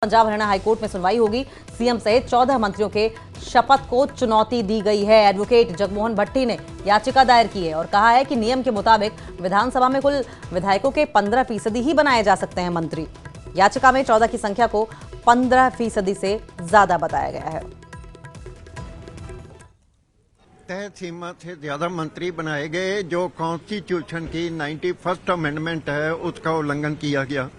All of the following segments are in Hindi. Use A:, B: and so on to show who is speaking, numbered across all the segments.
A: पंजाब हरियाणा हाईकोर्ट में सुनवाई होगी। सीएम सहित 14 मंत्रियों के शपथ को चुनौती दी गई है। एडवोकेट जगमोहन भट्टी ने याचिका दायर की है और कहा है कि नियम के मुताबिक विधानसभा में कुल विधायकों के 15% ही बनाए जा सकते हैं मंत्री। याचिका में 14 की संख्या को 15% से ज्यादा बताया गया है।
B: तय सीमा से ज्यादा मंत्री बनाए गए। जो कॉन्स्टिट्यूशन की 91st अमेंडमेंट है उसका उल्लंघन किया गया।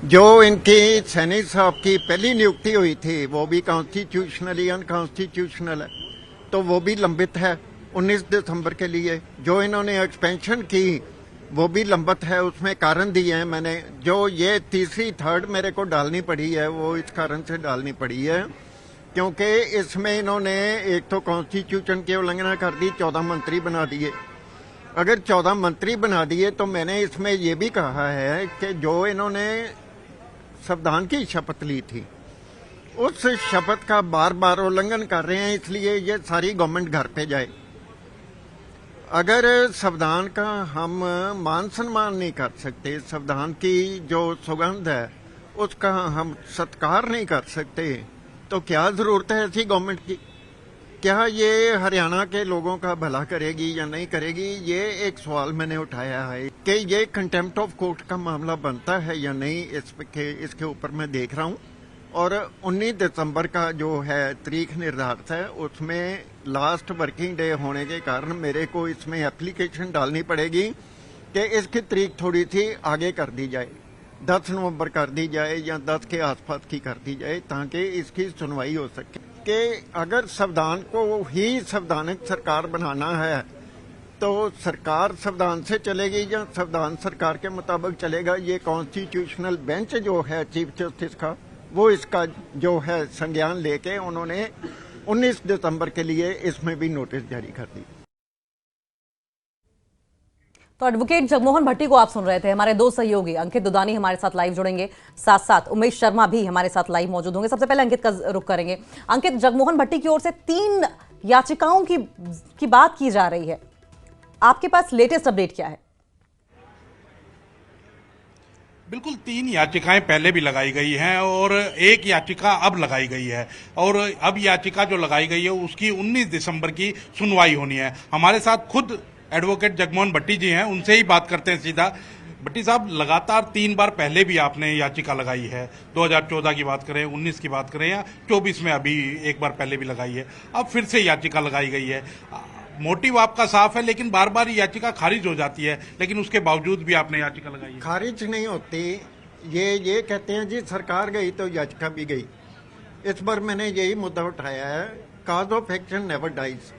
B: जो इनकी सैनी साहब की पहली नियुक्ति हुई थी वो भी कॉन्स्टिट्यूशनली अनकॉन्स्टिट्यूशनल है, तो वो भी लंबित है 19 दिसंबर के लिए। जो इन्होंने एक्सपेंशन की वो भी लंबित है, उसमें कारण दिए हैं मैंने। जो ये तीसरी थर्ड मेरे को डालनी पड़ी है वो इस कारण से डालनी पड़ी है क्योंकि इसमें इन्होंने एक तो कॉन्स्टिट्यूशन की उल्लंघना कर दी, 14 मंत्री बना दिए। अगर 14 मंत्री बना दिए तो मैंने इसमें ये भी कहा है कि जो इन्होंने संविधान की शपथ ली थी उस शपथ का बार बार उल्लंघन कर रहे हैं, इसलिए ये सारी गवर्नमेंट घर पे जाए। अगर संविधान का हम मान सम्मान नहीं कर सकते, संविधान की जो सुगंध है उसका हम सत्कार नहीं कर सकते, तो क्या जरूरत है ऐसी गवर्नमेंट की? क्या ये हरियाणा के लोगों का भला करेगी या नहीं करेगी? ये एक सवाल मैंने उठाया है कि ये कंटेम्प्ट ऑफ कोर्ट का मामला बनता है या नहीं, इसके ऊपर मैं देख रहा हूँ। और 19 दिसंबर का जो है तारीख निर्धारित है, उसमें लास्ट वर्किंग डे होने के कारण मेरे को इसमें एप्लीकेशन डालनी पड़ेगी कि इसकी तारीख थोड़ी सी आगे कर दी जाए, 10 नवंबर कर दी जाए या 10 के आसपास की कर दी जाए, ताकि इसकी सुनवाई हो सके। कि अगर संविधान को ही संवैधानिक सरकार बनाना है तो सरकार संविधान से चलेगी या संविधान सरकार के मुताबिक चलेगा? ये कॉन्स्टिट्यूशनल बेंच जो है चीफ जस्टिस का, वो इसका जो है संज्ञान लेके उन्होंने 19 दिसंबर के लिए इसमें भी नोटिस जारी कर दी।
A: तो एडवोकेट जगमोहन भट्टी को आप सुन रहे थे। हमारे दो सहयोगी अंकित दुदानी हमारे साथ लाइव जुड़ेंगे, साथ साथ उमेश शर्मा भी हमारे साथ लाइव मौजूद होंगे। सबसे पहले अंकित का रुख करेंगे। अंकित, जगमोहन भट्टी की ओर से 3 याचिकाओं की बात की जा रही है, आपके पास लेटेस्ट अपडेट क्या है?
C: बिल्कुल 3 याचिकाएं पहले भी लगाई गई हैं और एक याचिका अब लगाई गई है और अब याचिका जो लगाई गई है उसकी 19 दिसंबर की सुनवाई होनी है। हमारे साथ खुद एडवोकेट जगमोहन भट्टी जी हैं, उनसे ही बात करते हैं सीधा। भट्टी साहब, लगातार 3 बार पहले भी आपने याचिका लगाई है, 2014 की बात करें, 19 की बात करें या 24 में अभी एक बार पहले भी लगाई है, अब फिर से याचिका लगाई गई है। मोटिव आपका साफ है लेकिन बार बार याचिका खारिज हो जाती है, लेकिन उसके बावजूद भी आपने याचिका लगाई है।
B: खारिज नहीं होती, ये कहते हैं जी सरकार गई तो याचिका भी गई। इस बार मैंने यही मुद्दा उठाया है, cause of action never dies.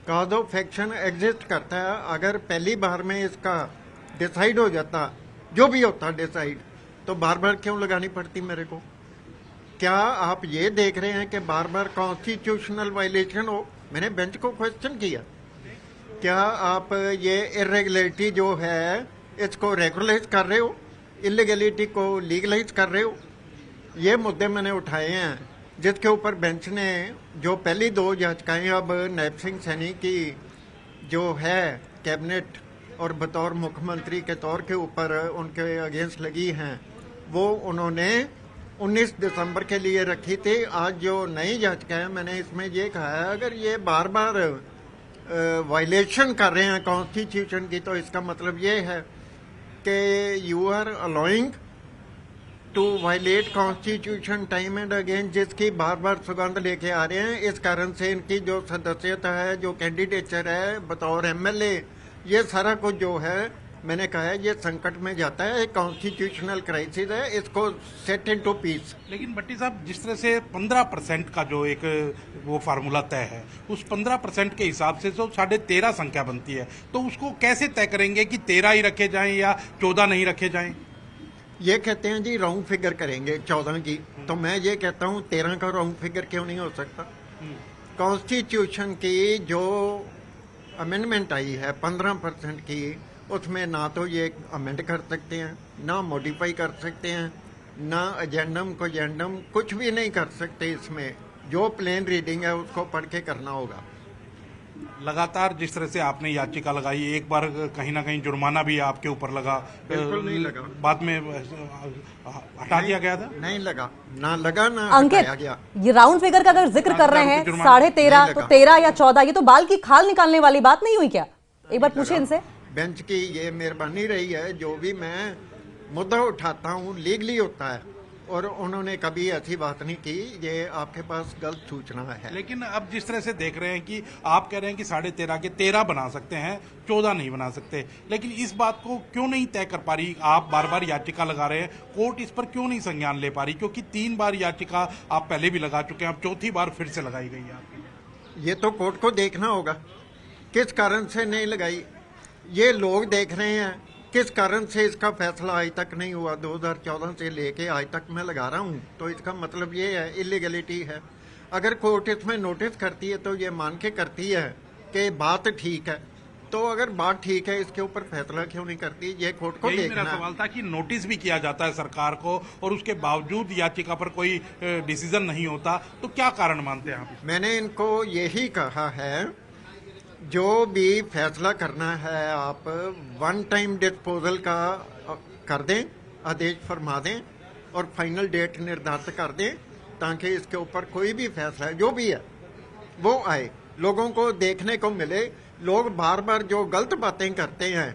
B: Cause of action exist करता है। अगर पहली बार में इसका डिसाइड हो जाता, जो भी होता डिसाइड, तो बार बार क्यों लगानी पड़ती मेरे को? क्या आप ये देख रहे हैं कि बार बार कॉन्स्टिट्यूशनल वायलेशन हो? मैंने बेंच को क्वेश्चन किया, क्या आप ये इरेगुलरिटी जो है इसको रेगुलराइज कर रहे हो, इलीगलिटी को लीगलाइज कर रहे हो? ये मुद्दे मैंने उठाए हैं, जिसके ऊपर बेंच ने जो पहली 2 याचिकाएं अब नायब सिंह सैनी की जो है कैबिनेट और बतौर मुख्यमंत्री के तौर के ऊपर उनके अगेंस्ट लगी हैं, वो उन्होंने 19 दिसंबर के लिए रखी थी। आज जो नई याचिका है, मैंने इसमें ये कहा है, अगर ये बार बार वायलेशन कर रहे हैं कॉन्स्टिट्यूशन की, तो इसका मतलब ये है कि you are allowing to violate constitution time and again, जिसकी बार बार सुगंध लेके आ रहे हैं। इस कारण से इनकी जो सदस्यता है, जो कैंडिडेचर है बतौर एमएलए, ये सारा कुछ जो है मैंने कहा है ये संकट में जाता है, कॉन्स्टिट्यूशनल क्राइसिस है, इसको सेट इनटू पीस।
C: लेकिन भट्टी साहब, जिस तरह से 15% का जो एक वो फार्मूला तय है, उस 15% के हिसाब से जो 13.5 संख्या बनती है, तो उसको कैसे तय करेंगे कि 13 ही रखे जाएं या 14 नहीं रखे जाएं?
B: ये कहते हैं जी राउंड फिगर करेंगे 14 की, तो मैं ये कहता हूँ 13 का राउंड फिगर क्यों नहीं हो सकता? कॉन्स्टिट्यूशन की जो अमेंडमेंट आई है 15% की, उसमें ना तो ये अमेंड कर सकते हैं, ना मॉडिफाई कर सकते हैं, ना एजेंडम को एजेंडम कुछ भी नहीं कर सकते। इसमें जो प्लेन रीडिंग है उसको पढ़ के करना होगा।
C: लगातार जिस तरह से आपने याचिका लगाई, एक बार कहीं ना कहीं जुर्माना भी आपके ऊपर लगा,
B: बिल्कुल नहीं लगा।
C: बाद में हटा दिया गया था।
B: नहीं लगा, ना लगा ना
A: अंकित,
B: हटाया गया।
A: ये राउंड फिगर का अगर जिक्र कर रहे हैं
C: जुर्माना
A: 13.5
B: नहीं
A: तो
B: लगा।
A: 13 या 14, ये तो बाल की खाल निकालने वाली बात नहीं हुई क्या? एक बार पूछे इनसे।
B: बेंच की ये मेहरबानी रही है, जो भी मैं मुद्दा उठाता हूँ लीगली होता है, और उन्होंने कभी ऐसी बात नहीं की। ये आपके पास गलत सूचना है।
C: लेकिन अब जिस तरह से देख रहे हैं कि आप कह रहे हैं कि 13.5 के 13 बना सकते हैं, 14 नहीं बना सकते, लेकिन इस बात को क्यों नहीं तय कर पा रही? आप बार बार याचिका लगा रहे हैं, कोर्ट इस पर क्यों नहीं संज्ञान ले पा रही? क्योंकि 3 बार याचिका आप पहले भी लगा चुके हैं, अब चौथी बार फिर से लगाई गई है आपकी।
B: ये तो कोर्ट को देखना होगा किस कारण से नहीं लगाई। ये लोग देख रहे हैं किस कारण से इसका फैसला आज तक नहीं हुआ। 2014 से लेके आज तक मैं लगा रहा हूँ, तो इसका मतलब ये है इलीगलिटी है। अगर कोर्ट इसमें नोटिस करती है तो ये मान के करती है कि बात ठीक है, तो अगर बात ठीक है इसके ऊपर फैसला क्यों नहीं करती? ये कोर्ट को
C: यही
B: देखना
C: मेरा
B: है।
C: सवाल था कि नोटिस भी किया जाता है सरकार को और उसके बावजूद याचिका पर कोई डिसीजन नहीं होता, तो क्या कारण मानते हैं आप?
B: मैंने इनको यही कहा है, जो भी फैसला करना है आप वन टाइम डिस्पोजल का कर दें, आदेश फरमा दें और फाइनल डेट निर्धारित कर दें, ताकि इसके ऊपर कोई भी फैसला है जो भी है वो आए, लोगों को देखने को मिले। लोग बार बार जो गलत बातें करते हैं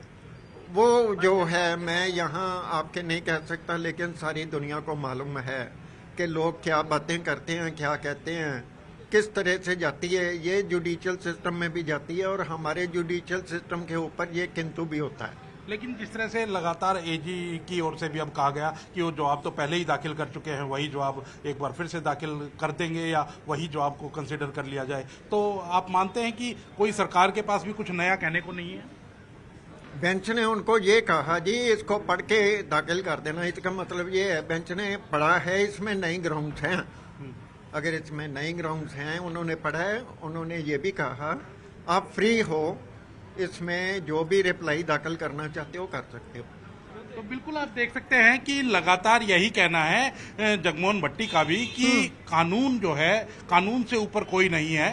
B: वो जो है मैं यहाँ आपके नहीं कह सकता, लेकिन सारी दुनिया को मालूम है कि लोग क्या बातें करते हैं, क्या कहते हैं, किस तरह से जाती है। ये जुडिशियल सिस्टम में भी जाती है और हमारे जुडिशियल सिस्टम के ऊपर ये किंतु भी होता है।
C: लेकिन जिस तरह से लगातार एजी की ओर से भी अब कहा गया कि वो जवाब तो पहले ही दाखिल कर चुके हैं, वही जवाब एक बार फिर से दाखिल कर देंगे या वही जवाब को कंसिडर कर लिया जाए, तो आप मानते हैं कि कोई सरकार के पास भी कुछ नया कहने को नहीं है?
B: बेंच ने उनको ये कहा जी इसको पढ़ के दाखिल कर देना। इसका मतलब ये है बेंच ने पढ़ा है, इसमें नई ग्राउंड्स हैं। अगर इसमें नई ग्राउंड्स हैं, उन्होंने पढ़ा है, उन्होंने ये भी कहा आप फ्री हो, इसमें जो भी रिप्लाई दाखिल करना चाहते हो कर सकते हो।
C: तो बिल्कुल आप देख सकते हैं कि लगातार यही कहना है जगमोहन भट्टी का भी कि कानून जो है, कानून से ऊपर कोई नहीं है।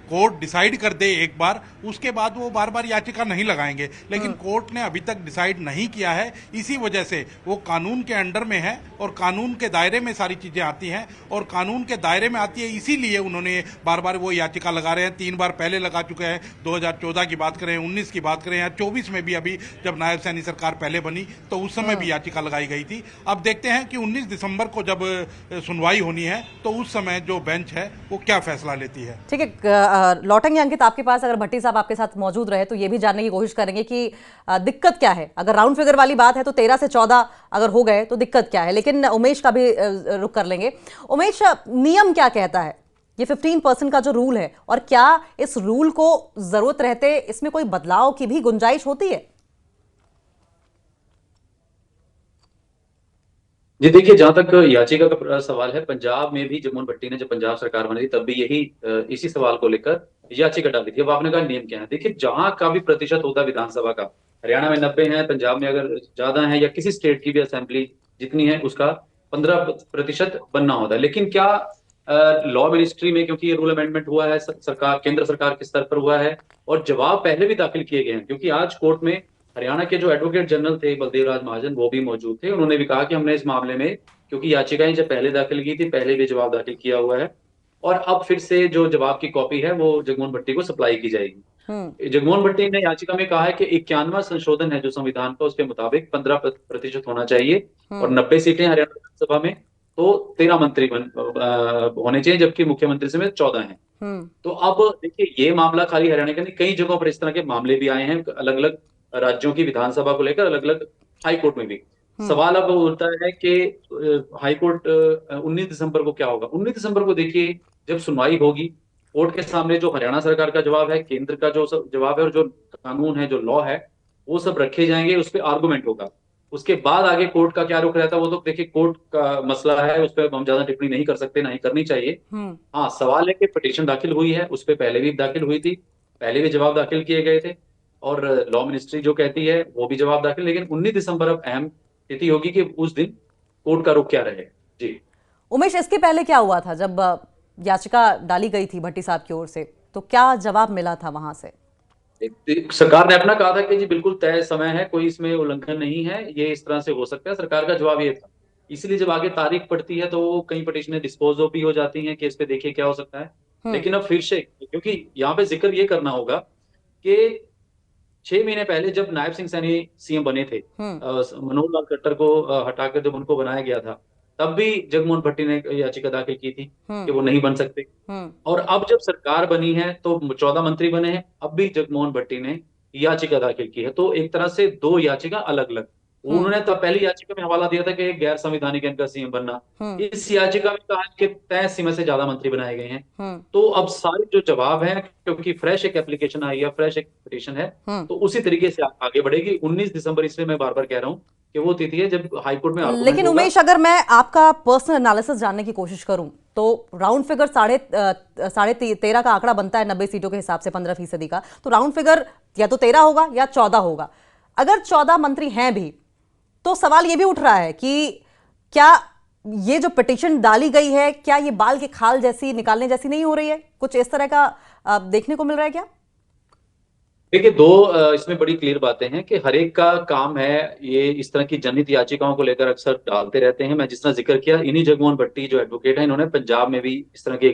C: कोर्ट डिसाइड कर दे एक बार, उसके बाद वो बार बार याचिका नहीं लगाएंगे, लेकिन कोर्ट ने अभी तक डिसाइड नहीं किया है। इसी वजह से वो कानून के अंडर में है और कानून के दायरे में सारी चीजें आती हैं और कानून के दायरे में आती है, इसीलिए उन्होंने बार बार वो याचिका लगा रहे हैं। 3 बार पहले लगा चुके हैं, 2014 की बात करें, 19 की बात करें या 24 में भी, अभी जब नायब सैनी सरकार पहले बनी तो उस समय भी याचिका लगाई गई थी। अब देखते हैं कि 19 दिसंबर को जब सुनवाई होनी है तो उस समय जो बेंच है वो क्या फैसला लेती है।
A: ठीक है, लौटेंगे अंकित आपके पास। अगर भट्टी साहब आपके साथ मौजूद रहे तो ये भी जानने की कोशिश करेंगे कि दिक्कत क्या है। अगर राउंड फिगर वाली बात है तो 13 से 14 अगर हो गए तो दिक्कत क्या है, लेकिन उमेश का भी रुख कर लेंगे। उमेश, नियम क्या कहता है ये 15% का जो रूल है, और क्या इस रूल को जरूरत रहते इसमें कोई बदलाव की भी गुंजाइश होती है?
D: जी देखिए, जहां तक याचिका का सवाल है, पंजाब में भी जगमोहन भट्टी ने जब पंजाब सरकार बनी थी तब भी यही इसी सवाल को लेकर याचिका डाली थी। अब आपने कहा नियम क्या है, देखिए जहां का भी प्रतिशत होता है विधानसभा का, हरियाणा में 90 है, पंजाब में अगर ज्यादा है या किसी स्टेट की भी असेंबली जितनी है उसका 15% बनना होता है। लेकिन क्या लॉ मिनिस्ट्री में, क्योंकि ये रूल अमेंडमेंट हुआ है सरकार, केंद्र सरकार के स्तर पर हुआ है और जवाब पहले भी दाखिल किए गए हैं, क्योंकि आज कोर्ट में हरियाणा के जो एडवोकेट जनरल थे बलदेव राज महाजन वो भी मौजूद थे। उन्होंने भी कहा कि हमने इस मामले में, क्योंकि याचिकाएं जब पहले दाखिल की थी, पहले भी जवाब दाखिल किया हुआ है और अब फिर से जो जवाब की कॉपी है वो जगमोहन भट्टी को सप्लाई की जाएगी। जगमोहन भट्टी ने याचिका में कहा है कि 91वां संशोधन है जो संविधान का, उसके मुताबिक 15% होना चाहिए और 90 सीटें हरियाणा विधानसभा में, तो 13 मंत्री होने चाहिए, जबकि मुख्यमंत्री समेत 14 हैं। तो अब देखिए, ये मामला खाली हरियाणा का नहीं, कई जगहों पर इस तरह के मामले भी आए हैं, अलग अलग राज्यों की विधानसभा को लेकर, अलग अलग हाई कोर्ट में भी। सवाल अब उठता है कि हाई कोर्ट 19 दिसंबर को क्या होगा। 19 दिसंबर को देखिए जब सुनवाई होगी, कोर्ट के सामने जो हरियाणा सरकार का जवाब है, केंद्र का जो जवाब है और जो कानून है, जो लॉ है, वो सब रखे जाएंगे, उस पर आर्गूमेंट होगा। उसके बाद आगे कोर्ट का क्या रुख रहता है वो तो देखिए कोर्ट का मसला है, उस पर हम ज्यादा टिप्पणी नहीं कर सकते, ना ही करनी चाहिए। हाँ, सवाल है कि पिटीशन दाखिल हुई है, उस पर पहले भी दाखिल हुई थी, पहले भी जवाब दाखिल किए गए थे और लॉ मिनिस्ट्री जो कहती है वो भी जवाब दाखिल। लेकिन 19 दिसंबर अब अहम स्थिति होगी कि उस दिन कोर्ट का रुख क्या रहे। जी
A: उमेश, इसके पहले क्या हुआ था जब याचिका डाली गई थी भट्टी साहब की ओर से? तो क्या जवाब मिला था वहां से?
D: सरकार ने अपना कहा था कि जी बिल्कुल तय समय है, कोई इसमें उल्लंघन नहीं है, ये इस तरह से हो सकता है, सरकार का जवाब ये था। इसलिए जब आगे तारीख पड़ती है तो कई पिटीशनें डिस्पोज ऑफ भी हो जाती हैं कि इस पे देखिए क्या हो सकता है। लेकिन अब फिर से, क्योंकि यहाँ पे जिक्र ये करना होगा कि 6 महीने पहले जब नायब सिंह सैनी सीएम बने थे, मनोहर लाल खट्टर को हटाकर जब उनको बनाया गया था, तब भी जगमोहन भट्टी ने याचिका दाखिल की थी कि वो नहीं बन सकते। और अब जब सरकार बनी है तो 14 मंत्री बने हैं, अब भी जगमोहन भट्टी ने याचिका दाखिल की है। तो एक तरह से दो याचिका अलग अलग। उन्होंने तो पहली याचिका में हवाला दिया था कि गैर संवैधानिक इनका सीएम बनना, इस याचिका में कहा कि तय सीमा से ज्यादा मंत्री बनाए गए हैं। तो अब सारे जो जवाब है, क्योंकि फ्रेश एक एप्लीकेशन आई है, फ्रेश एक पिटीशन है, तो उसी तरीके से आगे बढ़ेगी। 19 दिसंबर, इसलिए मैं बार बार कह रहा हूँ कि वो तिथि है जब हाईकोर्ट में आर्गुमेंट
A: लेकिन
D: होगा।
A: उमेश, अगर मैं आपका पर्सनल एनालिसिस जानने की कोशिश करूं तो राउंड फिगर 13.5 का आंकड़ा बनता है 90 सीटों के हिसाब से 15% का। तो राउंड फिगर या तो 13 होगा या 14 होगा। अगर 14 मंत्री हैं भी तो सवाल यह भी उठ रहा है कि क्या ये जो पिटीशन डाली गई है, क्या ये बाल के खाल जैसी निकालने जैसी नहीं हो रही है? कुछ इस तरह का देखने को मिल रहा है क्या?
D: देखिए, दो इसमें बड़ी क्लियर बातें हैं कि हर एक का काम है, ये इस तरह की जनहित याचिकाओं को लेकर अक्सर डालते रहते हैं। मैं जिस तरह जिक्र किया, इन्हीं जगमोहन भट्टी जो एडवोकेट है, इन्होंने पंजाब में भी इस तरह की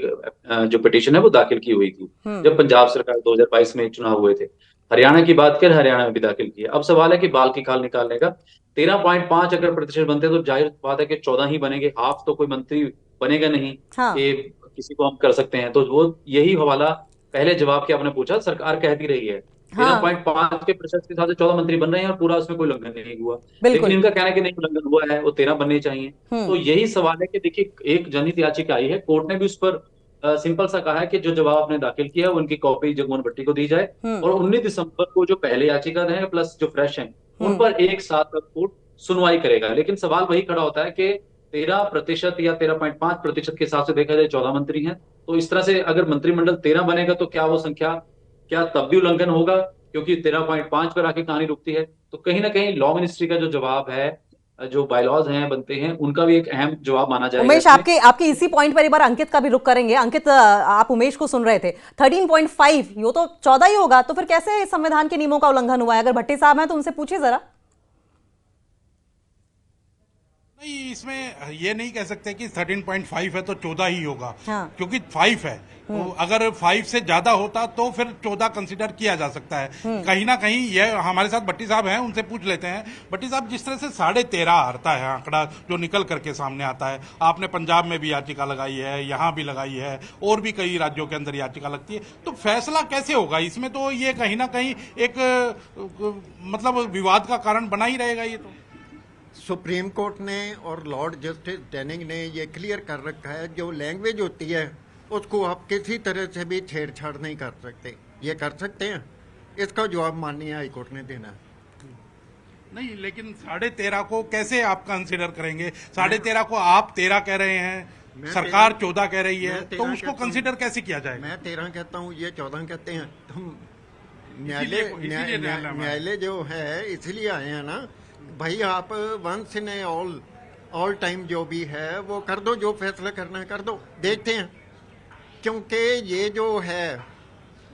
D: जो पिटीशन है वो दाखिल की हुई थी जब पंजाब सरकार 2022 में चुनाव हुए थे। हरियाणा की बात कर, हरियाणा में भी दाखिल की है। अब सवाल है कि बाल की खाल निकालने का। 13.5 अगर प्रतिशत बनते तो जाहिर बात है कि 14 ही बनेंगे। हाफ तो कोई मंत्री बनेगा नहीं
A: हाँ।
D: कि किसी को हम कर सकते हैं। तो वो यही हवाला पहले जवाब के आपने पूछा, सरकार कहती रही है 13.5 के प्रतिशत के साथ 14 मंत्री बन रहे हैं और पूरा उसमें कोई उल्लंघन नहीं हुआ। लेकिन इनका कहना है कि नहीं, उल्लंघन हुआ है, वो 13 बनने चाहिए। तो यही सवाल है कि देखिए, एक जनहित याचिका आई है, कोर्ट ने भी उस पर सिंपल सा कहा है कि जो जवाब आपने दाखिल किया है उनकी कॉपी जगमोहन भट्टी को दी जाए। और 19 दिसंबर को जो पहले याचिका है प्लस जो फ्रेश है, उन पर एक साथ कोर्ट सुनवाई करेगा। लेकिन सवाल वही खड़ा होता है कि 13% या 13.5% के हिसाब से देखा जाए 14 मंत्री हैं। तो इस तरह से अगर मंत्रिमंडल 13 बनेगा तो क्या वो संख्या, क्या तब भी उल्लंघन होगा? क्योंकि 13.5 पर आके कहानी रुकती है। तो कहीं ना कहीं लॉ मिनिस्ट्री का जो जवाब है, जो बायलॉज हैं बनते हैं, उनका भी एक अहम जवाब माना जाएगा।
A: उमेश, आपके इसी पॉइंट पर एक बार अंकित का भी रुख करेंगे। अंकित, आप उमेश को सुन रहे थे। 13.5 यो तो 14 ही होगा, तो फिर कैसे संविधान के नियमों का उल्लंघन हुआ है? अगर भट्टी साहब हैं तो उनसे पूछिए जरा।
C: नहीं, इसमें ये नहीं कह सकते कि 13.5 है तो 14 ही होगा।
A: हाँ।
C: क्योंकि 5 है। तो अगर 5 से ज्यादा होता तो फिर 14 कंसिडर किया जा सकता है। कहीं ना कहीं ये हमारे साथ भट्टी साहब हैं, उनसे पूछ लेते हैं। भट्टी साहब, जिस तरह से 13.5 आता है आंकड़ा जो निकल करके सामने आता है, आपने पंजाब में भी याचिका लगाई है, यहाँ भी लगाई है, और भी कई राज्यों के अंदर याचिका लगती है, तो फैसला कैसे होगा इसमें? तो ये कहीं ना कहीं एक मतलब विवाद का कारण बना ही रहेगा ये। तो
B: सुप्रीम कोर्ट ने और लॉर्ड जस्टिस डेनिंग ने ये क्लियर कर रखा है, जो लैंग्वेज होती है उसको आप किसी तरह से भी छेड़छाड़ नहीं कर सकते। ये कर सकते हैं, इसका जवाब माननीय हाईकोर्ट ने देना है।
C: नहीं, लेकिन 13.5 को कैसे आप कंसिडर करेंगे? 13.5 को आप 13 कह रहे हैं, सरकार 14 कह रही है, तो उसको कंसिडर कैसे किया जाएगा?
B: मैं 13 कहता हूँ, ये 14 कहते हैं। तो न्यायालय जो है इसलिए आए हैं ना भाई, आप वंस इन ऑल टाइम जो भी है वो कर दो, जो फैसला करना है कर दो, देखते हैं। क्योंकि ये जो है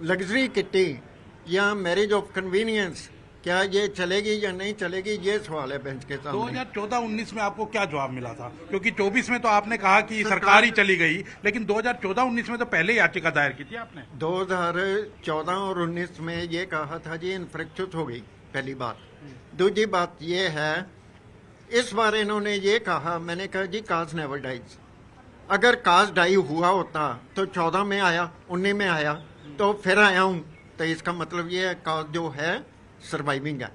B: लग्जरी किट्टी या मैरिज ऑफ कन्वीनियंस, क्या ये चलेगी या नहीं चलेगी, ये सवाल है बेंच के सामने।
C: 2014-19 में आपको क्या जवाब मिला था? क्योंकि 24 में तो आपने कहा कि सरकार ही चली गई, लेकिन 2014-19 में तो पहले याचिका दायर की थी आपने।
B: 2014 और 19 में ये कहा था जी इन्फ्रेक्चुअस हो गई, पहली बात। दूसरी बात ये है, इस बार इन्होंने ये कहा, मैंने कहा जी काज नेवर डाइज। अगर काज डाई हुआ होता तो 14 में आया, 19 में आया, तो फिर आया हूं, तो इसका मतलब ये है काज जो है सर्वाइविंग है।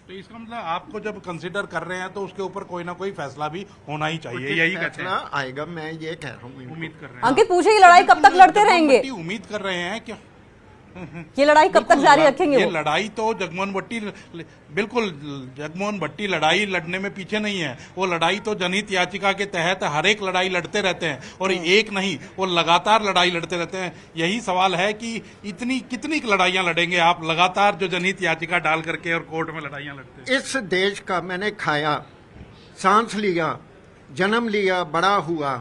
C: तो इसका मतलब आपको जब कंसिडर कर रहे हैं तो उसके ऊपर कोई ना कोई फैसला भी होना ही चाहिए, यही कहते हैं।
B: आएगा, मैं ये कह रहा हूँ,
C: उम्मीद कर रहे हैं।
A: अंकित पूछे, ये लड़ाई कब तक लड़ते रहेंगे?
C: उम्मीद कर रहे हैं क्या
A: ये लड़ाई कब तक जारी रखेंगे?
C: ये लड़ाई तो जगमोहन भट्टी, बिल्कुल जगमोहन भट्टी लड़ाई लड़ने में पीछे नहीं है। वो लड़ाई तो जनहित याचिका के तहत हर एक लड़ाई लड़ते रहते हैं, और एक नहीं, वो लगातार लड़ाई लड़ते रहते हैं। यही सवाल है कि इतनी कितनी लड़ाइयां लड़ेंगे आप लगातार, जो जनहित याचिका डाल करके और कोर्ट में लड़ाइयां लड़ते हैं।
B: इस देश का मैंने खाया, सांस लिया, जन्म लिया, बड़ा हुआ,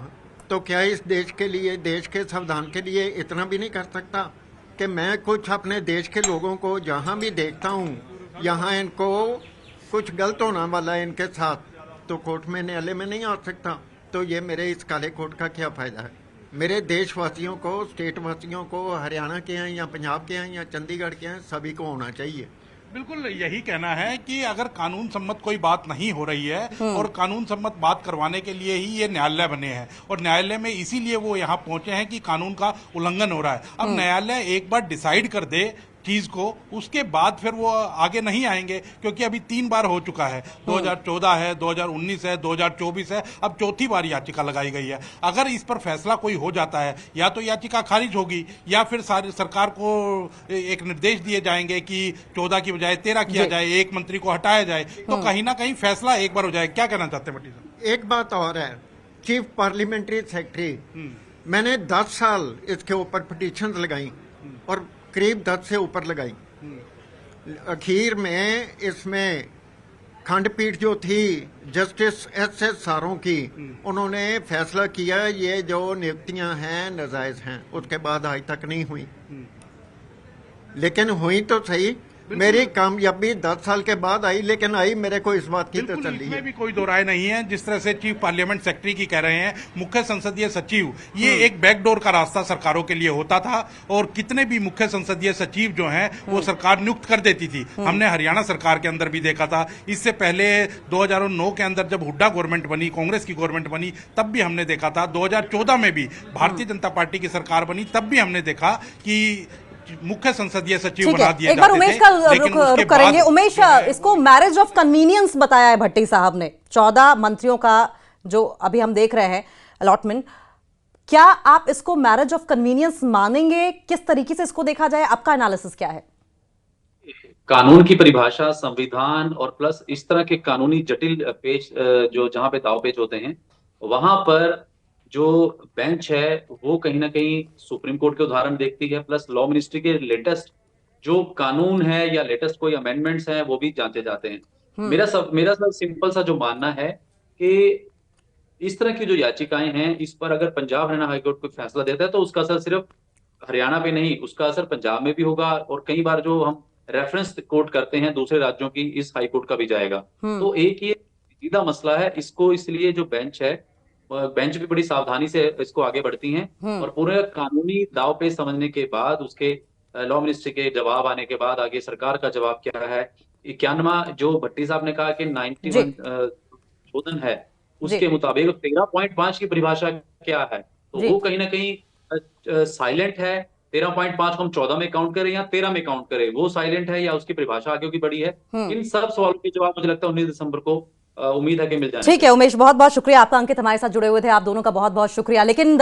B: तो क्या इस देश के लिए, देश के संविधान के लिए इतना भी नहीं कर सकता कि मैं कुछ अपने देश के लोगों को जहां भी देखता हूं, यहाँ इनको कुछ गलत होना वाला है इनके साथ, तो कोर्ट में न्यायालय में नहीं आ सकता। तो ये मेरे इस काले कोट का क्या फायदा है? मेरे देशवासियों को, स्टेट वासियों को, हरियाणा के हैं या पंजाब के हैं या चंडीगढ़ के हैं, सभी को होना चाहिए।
C: बिल्कुल यही कहना है कि अगर कानून सम्मत कोई बात नहीं हो रही है और कानून सम्मत बात करवाने के लिए ही ये न्यायालय बने हैं और न्यायालय में इसीलिए वो यहाँ पहुंचे हैं कि कानून का उल्लंघन हो रहा है। अब न्यायालय एक बार डिसाइड कर दे चीज को, उसके बाद फिर वो आगे नहीं आएंगे, क्योंकि अभी 3 बार हो चुका है। 2014 है, 2019 है, 2024 है, अब चौथी बार याचिका लगाई गई है। अगर इस पर फैसला कोई हो जाता है, या तो याचिका खारिज होगी या फिर सारी सरकार को एक निर्देश दिए जाएंगे कि 14 की बजाय 13 किया जाए, एक मंत्री को हटाया जाए, तो कहीं ना कहीं फैसला एक बार हो जाए। क्या कहना चाहते हैं भट्टी साहब?
B: एक बात और है, चीफ पार्लियामेंट्री सेक्रेटरी, मैंने 10 साल इसके ऊपर पिटीशन लगाई और करीब 10 से ऊपर लगाई। आखिर में इसमें खंडपीठ जो थी जस्टिस एस सारों की, उन्होंने फैसला किया ये जो नियुक्तियां हैं नाजायज हैं। उसके बाद आज तक नहीं हुई, लेकिन हुई तो सही। मेरी कामयाबी 10 साल के बाद आई, लेकिन आई मेरे को इस बात की तसल्ली है।
C: इसमें भी कोई दो राय नहीं है। जिस तरह से चीफ पार्लियामेंट सेक्रेटरी की कह रहे हैं, मुख्य संसदीय सचिव, ये एक बैकडोर का रास्ता सरकारों के लिए होता था और कितने भी मुख्य संसदीय सचिव जो हैं वो सरकार नियुक्त कर देती थी। हमने हरियाणा सरकार के अंदर भी देखा था। इससे पहले 2009 के अंदर जब हुड्डा गवर्नमेंट बनी, कांग्रेस की गवर्नमेंट बनी, तब भी हमने देखा था। 2014 में भी भारतीय जनता पार्टी की सरकार बनी, तब भी हमने देखा कि मुख्य संसदीय सचिव बना दिए
A: एक बार
C: जाते
A: उमेश
C: थे,
A: का
C: लेकिन
A: रुख
C: उसके
A: करेंगे।
C: बाद-
A: उमेश, इसको मैरिज ऑफ कन्वीनियंस बताया है भट्टी साहब ने। 14 मंत्रियों का जो अभी हम देख रहे हैं अलॉटमेंट, क्या आप इसको मैरिज ऑफ कन्वीनियंस मानेंगे? किस तरीके से इसको देखा जाए? आपका एनालिसिस क्या है?
D: कानून की परिभाषा, संविधान और प्लस इस तरह के कानूनी जटिल पेच जो जहां पे दाव पेच होते हैं, वहां पर जो बेंच है वो कहीं ना कहीं सुप्रीम कोर्ट के उदाहरण देखती है, प्लस लॉ मिनिस्ट्री के लेटेस्ट जो कानून है या लेटेस्ट कोई अमेंडमेंट्स हैं वो भी जांचे जाते हैं। मेरा सब सिंपल सा जो मानना है कि इस तरह की जो याचिकाएं हैं, इस पर अगर पंजाब हरियाणा हाईकोर्ट कोई फैसला देता है तो उसका असर सिर्फ हरियाणा पे नहीं, उसका असर पंजाब में भी होगा और कई बार जो हम रेफरेंस कोर्ट करते हैं दूसरे राज्यों की, इस हाई कोर्ट का भी जाएगा। तो एक ये सीधा मसला है, इसको इसलिए जो बेंच है, बेंच भी बड़ी सावधानी से इसको आगे बढ़ती हैं और पूरे कानूनी दाव पे समझने के बाद, उसके लॉ मिनिस्ट्री के जवाब आने के बाद आगे सरकार का जवाब क्या है। 91 जो भट्टी साहब ने कहा कि 91 शोधन है, उसके मुताबिक 13.5 की परिभाषा क्या है, तो वो कहीं ना कहीं साइलेंट है। 13.5 को हम 14 में काउंट करें या 13 में काउंट करें, वो साइलेंट है या उसकी परिभाषा आगे की बड़ी है। इन सब सवालों के जवाब मुझे लगता है 19 दिसंबर को उम्मीद है कि मिल जाए।
A: ठीक है उमेश, बहुत बहुत शुक्रिया आपका। अंकित हमारे साथ जुड़े हुए थे, आप दोनों का बहुत बहुत शुक्रिया। लेकिन